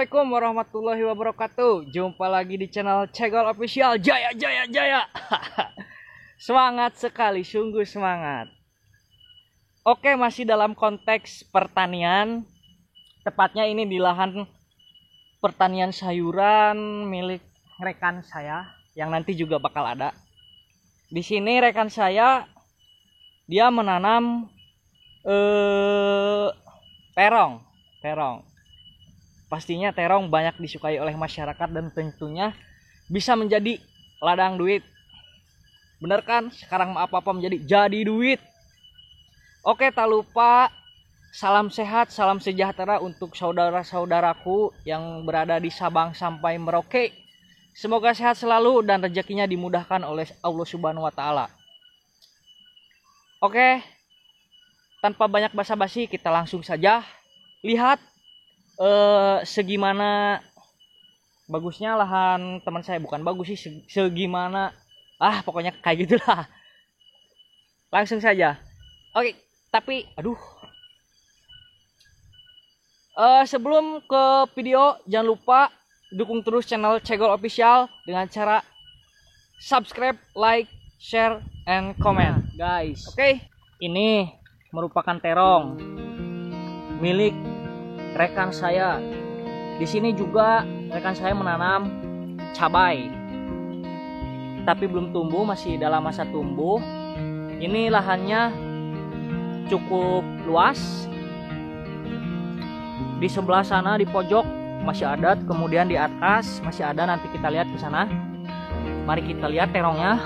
Assalamualaikum warahmatullahi wabarakatuh. Jumpa lagi di channel Cegol Official. Jaya jaya jaya. Semangat sekali, sungguh semangat. Oke, masih dalam konteks pertanian. Tepatnya ini di lahan pertanian sayuran milik rekan saya yang nanti juga bakal ada. Di sini rekan saya dia menanam terong. Pastinya terong banyak disukai oleh masyarakat dan tentunya bisa menjadi ladang duit. Bener kan? Sekarang apa-apa jadi duit. Oke, tak lupa salam sehat, salam sejahtera untuk saudara-saudaraku yang berada di Sabang sampai Merauke. Semoga sehat selalu dan rezekinya dimudahkan oleh Allah Subhanahu wa taala. Oke, tanpa banyak basa-basi kita langsung saja lihat segimana bagusnya lahan teman saya. Bukan bagus sih, segimana pokoknya kayak gitulah. Langsung saja. Oke, tapi sebelum ke video jangan lupa dukung terus channel Cegol Official dengan cara subscribe, like, share, and comment, guys. Oke, ini merupakan terong milik rekan saya. Di sini juga rekan saya menanam cabai, tapi belum tumbuh, masih dalam masa tumbuh. Ini lahannya cukup luas. Di sebelah sana di pojok masih ada, kemudian di atas masih ada. Nanti kita lihat ke sana. Mari kita lihat terongnya.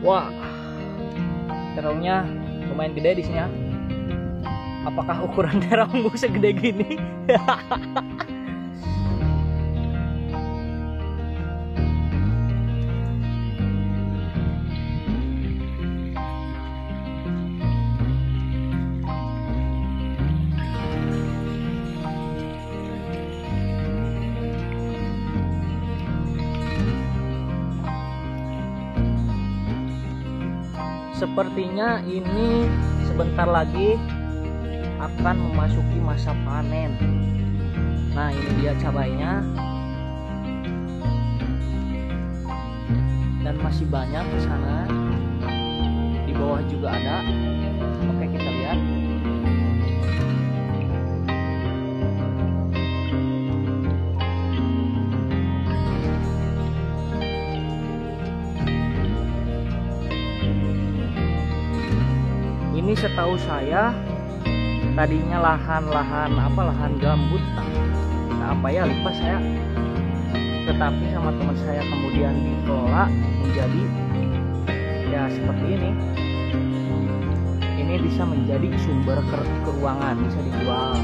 Wah, terongnya lumayan gede di sini ya. Apakah ukuran terongmu segede gini? Sepertinya ini sebentar lagi akan memasuki masa panen. Nah, ini dia cabainya. Dan masih banyak di sana. Di bawah juga ada. Oke, kita lihat. Ini setahu saya tadinya lahan gambut, lupa saya. Tetapi sama teman saya kemudian dikelola menjadi ya seperti ini. Ini bisa menjadi sumber keuangan, bisa dijual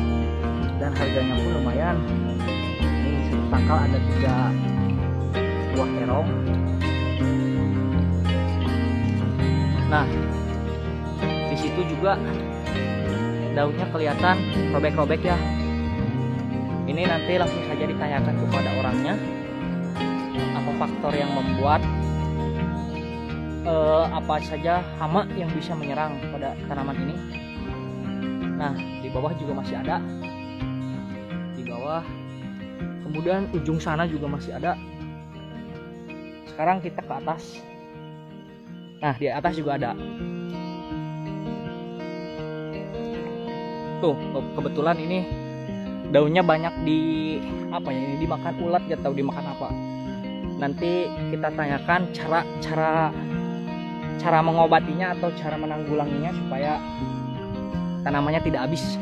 dan harganya pun lumayan. Ini satu tangkal ada 3 buah terong. Nah, di situ juga daunnya kelihatan robek-robek ya. Ini nanti langsung saja ditanyakan kepada orangnya apa faktor yang membuat apa saja hama yang bisa menyerang pada tanaman ini. Nah, di bawah juga masih ada. Di bawah, kemudian ujung sana juga masih ada. Sekarang kita ke atas. Nah, di atas juga ada. Tuh, kebetulan ini daunnya banyak ini dimakan ulat, gak tahu dimakan apa. Nanti kita tanyakan cara mengobatinya atau cara menanggulanginya supaya tanamannya tidak habis.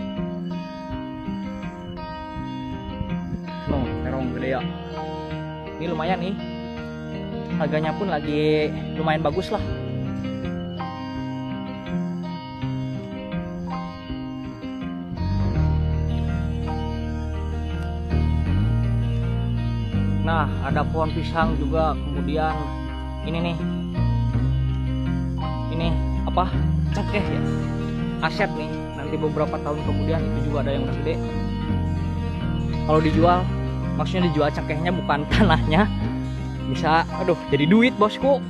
Terong gede ya. Ini lumayan nih. Harganya pun lagi lumayan bagus lah. Nah, ada pohon pisang juga. Kemudian ini cengkeh ya, aset nih. Nanti beberapa tahun kemudian itu juga ada yang udah gede. Kalau dijual, maksudnya dijual cengkehnya bukan tanahnya, bisa jadi duit, bosku.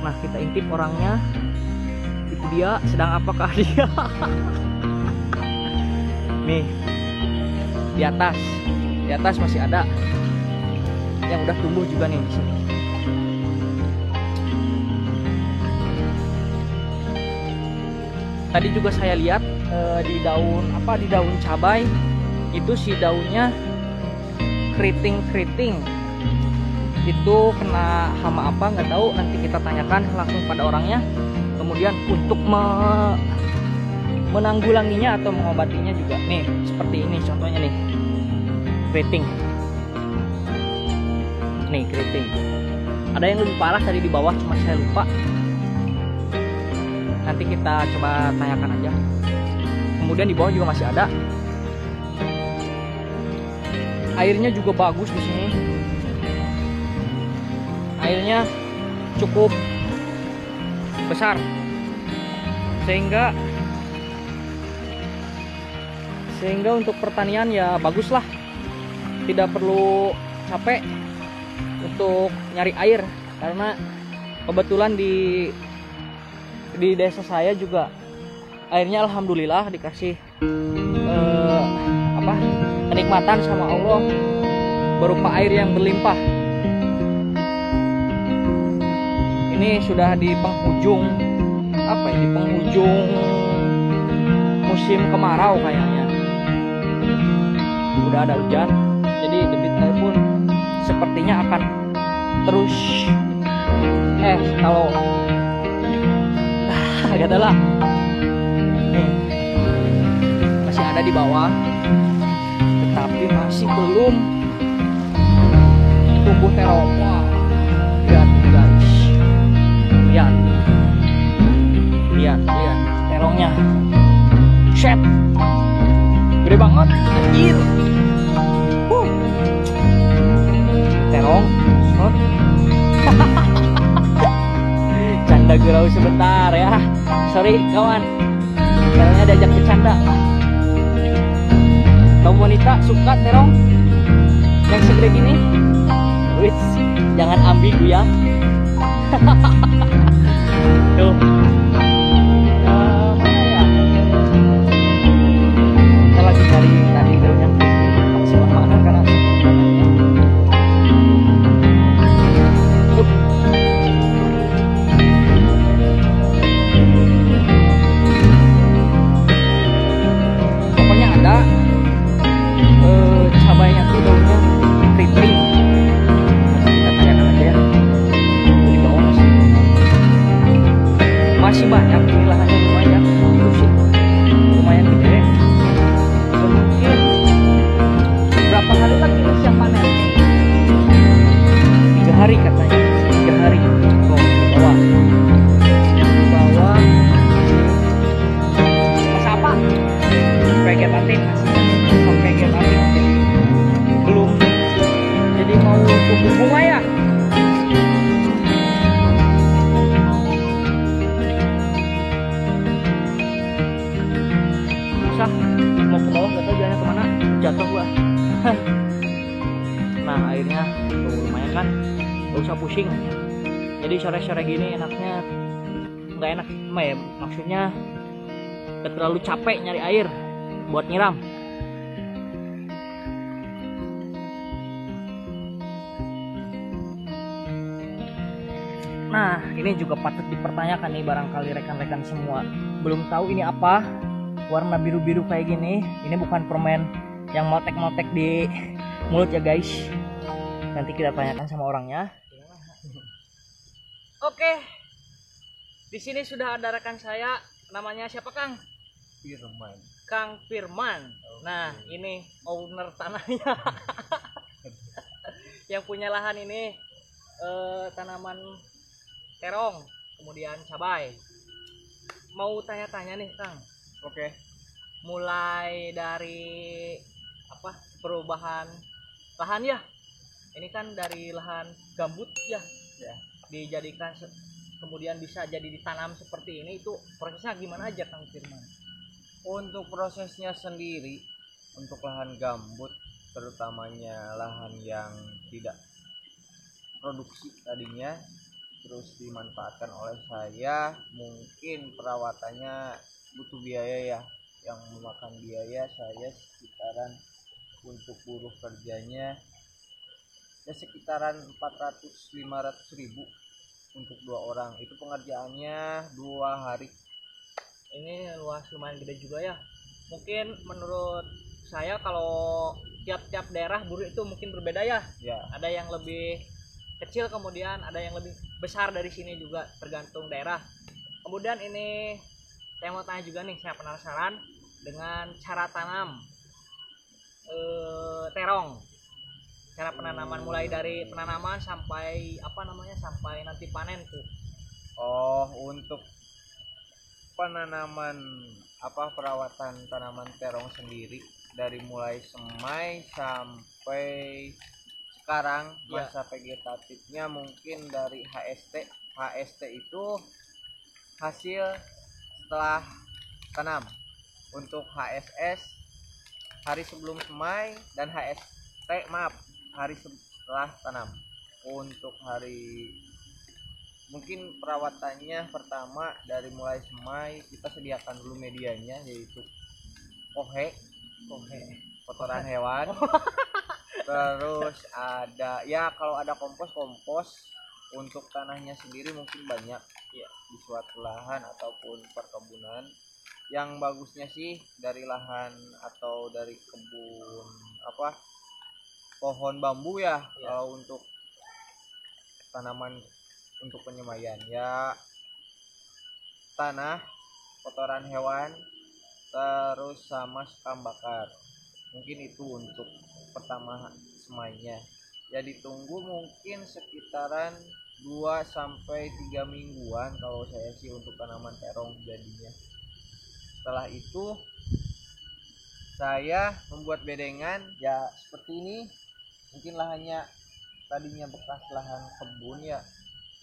Nah, kita intip orangnya. dia? Sedang apakah dia? Nih, di atas masih ada yang udah tumbuh juga nih di sini. Tadi juga saya lihat di daun cabai itu si daunnya keriting. Itu kena hama apa nggak tahu, nanti kita tanyakan langsung pada orangnya. Kemudian untuk menanggulanginya atau mengobatinya juga nih seperti ini contohnya nih, keriting. Nih keriting. Ada yang lebih parah tadi di bawah, cuma saya lupa. Nanti kita coba tanyakan aja. Kemudian di bawah juga masih ada. Airnya juga bagus di sini. Airnya cukup besar sehingga untuk pertanian ya bagus lah, tidak perlu capek untuk nyari air, karena kebetulan di desa saya juga airnya alhamdulillah dikasih kenikmatan sama Allah berupa air yang berlimpah. Ini sudah di penghujung musim kemarau kayaknya. Udah ada hujan, jadi debit air pun sepertinya akan terus kalau agak adalah nih masih ada di bawah, tetapi masih belum tumbuh terong. Wah, lihat terongnya, set gede banget anjir. Terong canda gurau sebentar ya, sorry kawan, terongnya diajak bercanda. Kamu wanita suka terong yang segede gini? Wih, jangan ambigu ya. Tuh. Mana ya? Kita lagi cari tadi daun yang maksimal makan karena pokoknya ada cabainya tuh daunnya keriting. Kita tanyakan aja ya. Di bawah masih banyak, ini lahannya lumayan, itu sih lumayan gede. Mungkin berapa hari lagi nih siap panen? 3 hari katanya, 3 hari. Oh, di bawah mas apa? Vegetatif sampai vegetatif, jadi belum, jadi mau tumbuh bunga ya. Mau ke bawah gak tau jalannya kemana, jatuh gua. Nah airnya tuh lumayan kan, gak usah pusing. Jadi sore-sore gini enaknya, nggak enak ya, maksudnya gak terlalu capek nyari air buat nyiram. Nah ini juga patut dipertanyakan nih, barangkali rekan-rekan semua belum tahu ini apa, warna biru-biru kayak gini. Ini bukan permen yang meletek-meletek di mulut ya guys. Nanti kita tanyakan sama orangnya. Oke, di sini sudah ada rekan saya, namanya siapa Kang? Firman. Kang Firman. Nah ini owner tanahnya, yang punya lahan ini tanaman terong, kemudian cabai. Mau tanya-tanya nih Kang. Oke. Mulai dari perubahan lahan ya. Ini kan dari lahan gambut ya, dijadikan kemudian bisa jadi ditanam seperti ini, itu prosesnya gimana aja Kang Firman? Untuk prosesnya sendiri, untuk lahan gambut, terutamanya lahan yang tidak produksi tadinya, terus dimanfaatkan oleh saya. Mungkin perawatannya butuh biaya ya, yang memakan biaya saya sekitaran untuk buruh kerjanya ya sekitaran 400-500 ribu untuk 2 orang. Itu pengerjaannya 2 hari. Ini luas lumayan gede juga ya. Mungkin menurut saya kalau tiap-tiap daerah buruh itu mungkin berbeda ya. Ya, Ada yang lebih kecil, kemudian ada yang lebih besar dari sini juga, tergantung daerah. Kemudian ini saya mau tanya juga nih, saya penasaran dengan cara tanam terong. Cara penanaman mulai dari penanaman sampai apa namanya, sampai nanti panen tuh. oh untuk penanaman perawatan tanaman terong sendiri dari mulai semai sampai sekarang Ya. masa vegetatifnya mungkin dari HST. HST itu hasil setelah tanam. Untuk HSS hari sebelum semai, dan HST hari setelah tanam. Untuk hari mungkin perawatannya pertama dari mulai semai kita sediakan dulu medianya, yaitu kohe kotoran hewan. Terus ada ya, kalau ada kompos. Untuk tanahnya sendiri mungkin banyak ya, di suatu lahan ataupun perkebunan. Yang bagusnya sih dari lahan atau dari kebun pohon bambu ya. Kalau untuk tanaman untuk penyemaian ya, tanah, kotoran hewan, terus sama sekam bakar. Mungkin itu untuk pertama semainya ya. Ditunggu mungkin sekitaran 2 sampai 3 mingguan kalau saya sih untuk tanaman terong jadinya. Setelah itu saya membuat bedengan ya seperti ini. Mungkin lahannya tadinya bekas lahan kebun ya,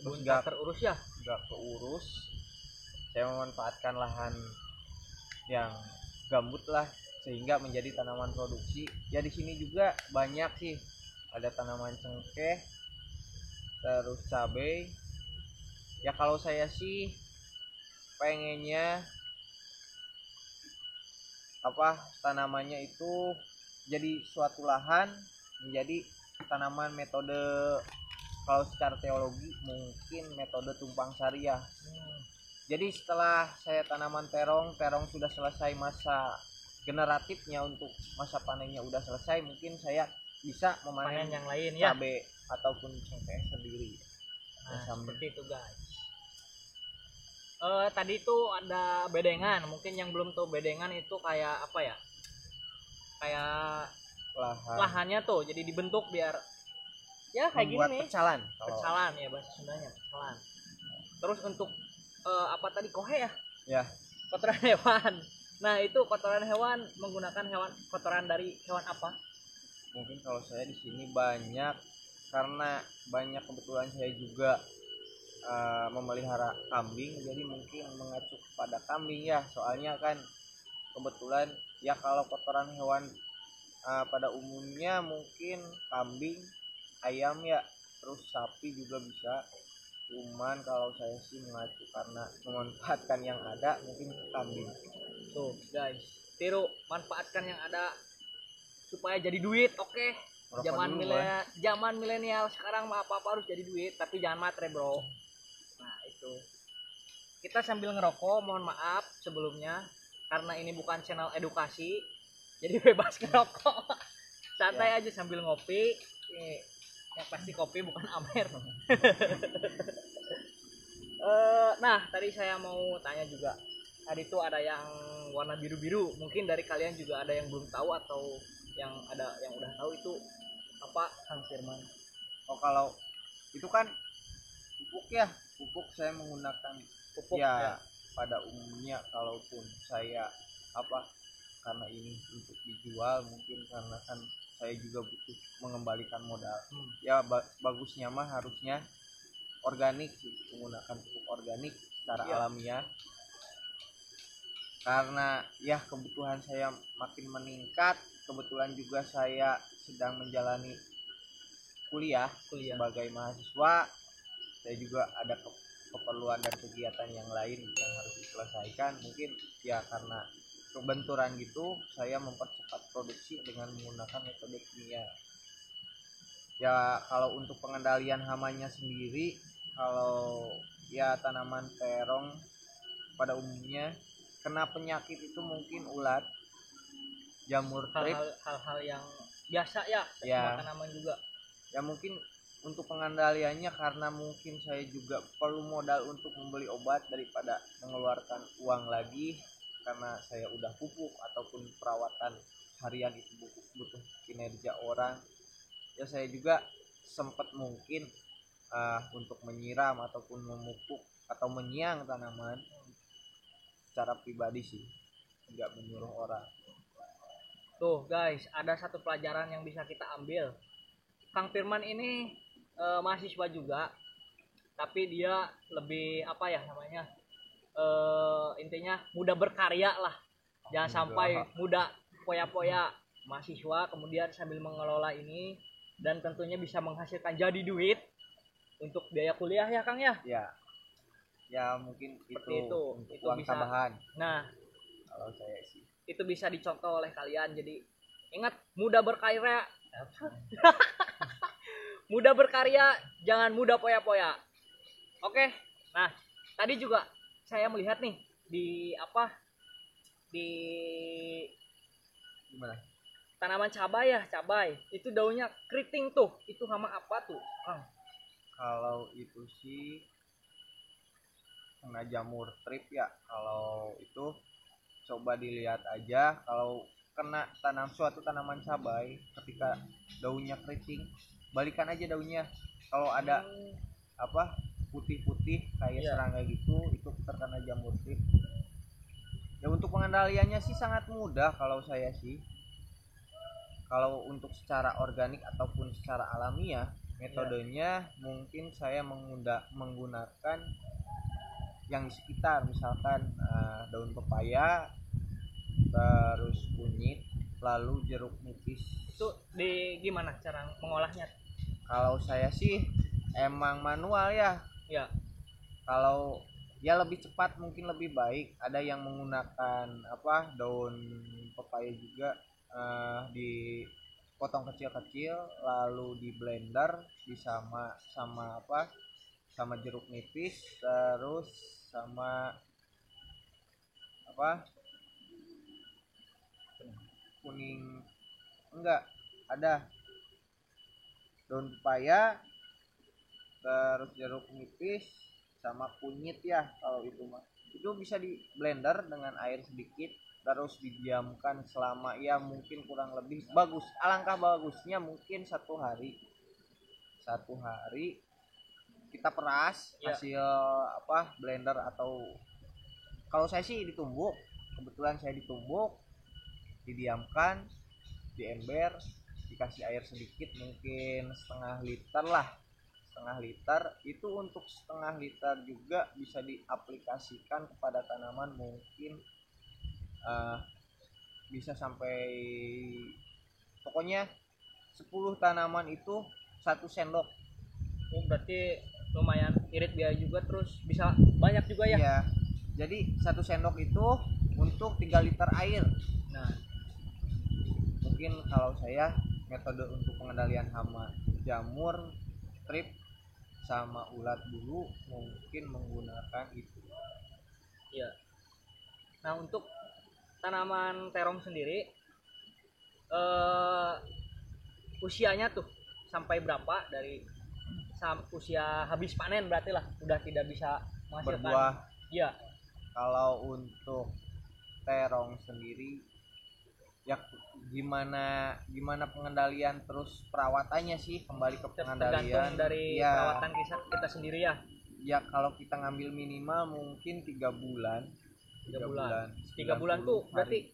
terus Nggak terurus ya. nggak keurus. Saya memanfaatkan lahan yang gambut lah sehingga menjadi tanaman produksi. Ya di sini juga banyak sih, ada tanaman cengkeh, terus cabai. Ya kalau saya sih pengennya tanamannya itu jadi suatu lahan menjadi tanaman metode, kalau secara teologi mungkin metode tumpang sari ya. Jadi setelah saya tanaman terong sudah selesai masa generatifnya, untuk masa panennya udah selesai, mungkin saya bisa memanen Panen yang lain ya. cabai ataupun cengkeh sendiri. Nah, seperti itu guys. Tadi itu ada bedengan. Mungkin yang belum tahu bedengan itu kayak apa ya? Kayak lahannya tuh jadi dibentuk biar ya kayak gini nih. Pecalan. Pecalan ya bahasa Sundanya, pecalan. Terus untuk apa tadi, kohe ya? Ya. Kotoran hewan. Nah, itu kotoran hewan menggunakan kotoran dari hewan apa? Mungkin kalau saya di sini banyak, karena banyak kebetulan saya juga memelihara kambing, jadi mungkin mengacu pada kambing ya. Soalnya kan kebetulan ya, kalau kotoran hewan pada umumnya mungkin kambing, ayam ya, terus sapi juga bisa. Cuman kalau saya sih mengacu karena memanfaatkan yang ada, mungkin kambing. Tuh guys, tiru, manfaatkan yang ada supaya jadi duit. Oke. Zaman milenial sekarang mah apa-apa harus jadi duit, tapi jangan matre bro. Nah itu, kita sambil ngerokok, mohon maaf sebelumnya karena ini bukan channel edukasi, jadi bebas ngerokok. Santai aja sambil ngopi. Yang pasti kopi bukan Amer. Nah tadi saya mau tanya juga, tadi tuh ada yang warna biru-biru, mungkin dari kalian juga ada yang belum tahu atau yang udah tahu itu apa, Kang Firman? Oh, kalau itu kan pupuk ya, pupuk saya menggunakan pupuk ya. Pada umumnya kalaupun saya karena ini untuk dijual, mungkin karena kan saya juga butuh mengembalikan modal. Ya bagusnya mah harusnya organik sih, menggunakan pupuk organik secara alamiah. Karena ya kebutuhan saya makin meningkat, kebetulan juga saya sedang menjalani kuliah sebagai mahasiswa, saya juga ada keperluan dan kegiatan yang lain yang harus diselesaikan. Mungkin ya karena kebenturan gitu saya mempercepat produksi dengan menggunakan metode kimia. Ya kalau untuk pengendalian hamanya sendiri, kalau ya tanaman terong pada umumnya kena penyakit itu mungkin ulat, jamur trip, hal-hal yang biasa ya ya, tanaman juga. ya mungkin untuk pengendaliannya karena mungkin saya juga perlu modal untuk membeli obat daripada mengeluarkan uang lagi, karena saya udah pupuk ataupun perawatan harian itu butuh kinerja orang. Ya saya juga sempat mungkin untuk menyiram ataupun memupuk atau menyiang tanaman secara pribadi sih, nggak menyuruh orang. Tuh guys, ada satu pelajaran yang bisa kita ambil. Kang Firman ini mahasiswa juga, tapi dia lebih apa ya namanya, intinya muda berkarya lah. Jangan sampai muda poya-poya, mahasiswa kemudian sambil mengelola ini dan tentunya bisa menghasilkan jadi duit untuk biaya kuliah ya Kang ya. Ya mungkin seperti itu untuk itu uang bisa tambahan. Nah, kalau saya sih itu bisa dicontoh oleh kalian. Jadi ingat, muda berkarya muda berkarya, jangan muda poya-poya. Oke. Nah, tadi juga saya melihat nih di gimana, tanaman cabai itu daunnya keriting tuh. Itu hama apa tuh Kang? Kalau itu sih kena jamur trip ya. Kalau itu coba dilihat aja, kalau kena suatu tanaman cabai ketika daunnya keriting, balikan aja daunnya. Kalau ada putih-putih kayak serangga gitu, itu terkena jamur trip. Ya untuk pengendaliannya sih sangat mudah kalau saya sih. Kalau untuk secara organik ataupun secara alamiah, metodenya mungkin saya menggunakan yang di sekitar, misalkan daun pepaya, terus kunyit, lalu jeruk nipis. Itu gimana cara mengolahnya? Kalau saya sih emang manual ya. Kalau ya lebih cepat mungkin lebih baik. Ada yang menggunakan daun pepaya juga, dipotong kecil-kecil lalu di blender sama jeruk nipis, terus sama kuning, enggak ada daun pepaya, terus jeruk nipis sama kunyit ya. Kalau itu mah itu bisa di blender dengan air sedikit, terus didiamkan selama ya mungkin kurang lebih alangkah bagusnya mungkin satu hari kita peras hasil blender, atau kalau saya sih ditumbuk. Kebetulan saya ditumbuk, didiamkan di ember, dikasih air sedikit mungkin setengah liter. Itu untuk setengah liter juga bisa diaplikasikan kepada tanaman, mungkin bisa sampai pokoknya 10 tanaman itu 1 sendok. Berarti lumayan irit biaya juga, terus bisa banyak juga ya. Iya. Jadi 1 sendok itu untuk 3 liter air. Nah, mungkin kalau saya metode untuk pengendalian hama jamur trip sama ulat bulu mungkin menggunakan itu. Iya. Nah, untuk tanaman terong sendiri usianya tuh sampai berapa? Dari usia habis panen berarti lah udah tidak bisa menghasilkan berbuah. Iya. Kalau untuk terong sendiri ya gimana pengendalian terus perawatannya sih, kembali ke pengendalian tergantung dari perawatan kita sendiri ya. Ya kalau kita ngambil minimal mungkin 3 bulan. 3 bulan tuh berarti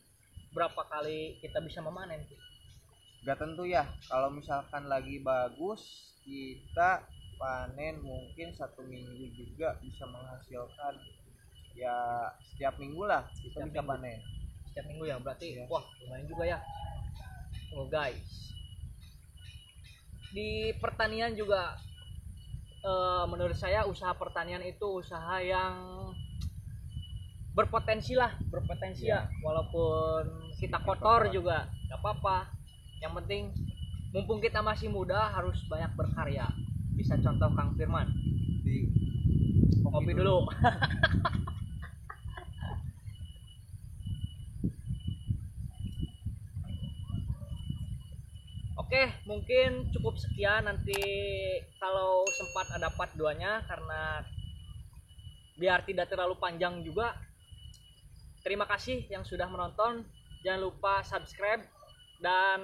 berapa kali kita bisa memanen tuh? Gak tentu ya. Kalau misalkan lagi bagus kita panen mungkin 1 minggu juga bisa menghasilkan, ya setiap minggu lah kita bisa panen. Setiap minggu ya berarti ya. Wah lumayan juga ya. Oh guys, di pertanian juga menurut saya usaha pertanian itu usaha yang berpotensi lah, berpotensi ya. Walaupun kita kotor juga nggak apa-apa. Yang penting mumpung kita masih muda harus banyak berkarya. Bisa contoh Kang Firman. Di Kopi dulu. Oke, mungkin cukup sekian. Nanti kalau sempat ada part 2-nya karena biar tidak terlalu panjang juga. Terima kasih yang sudah menonton. Jangan lupa subscribe dan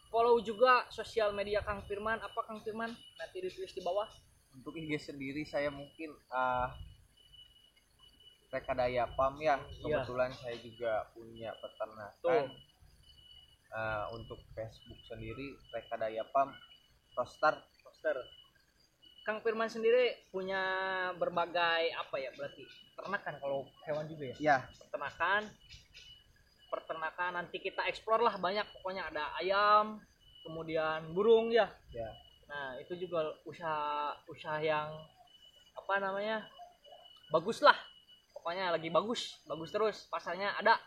follow juga sosial media Kang Firman. Apa Kang Firman? Nanti ditulis di bawah. Untuk IG sendiri saya mungkin Rekadaya Farm ya. Kebetulan saya juga punya peternakan. Untuk Facebook sendiri Rekadaya Farm Roster. Kang Firman sendiri punya berbagai apa ya, berarti peternakan kalau hewan juga ya? Ya, Peternakan nanti kita eksplor lah, banyak pokoknya, ada ayam, kemudian burung ya. ya. Nah, itu juga usaha yang apa namanya? Bagus lah. Pokoknya lagi bagus terus, pasarnya ada.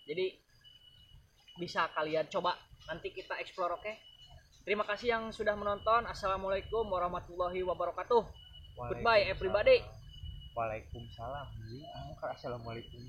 Jadi bisa kalian coba, nanti kita eksplor, oke? Terima kasih yang sudah menonton. Assalamualaikum warahmatullahi wabarakatuh. Goodbye everybody. Waalaikumsalam. Assalamualaikum.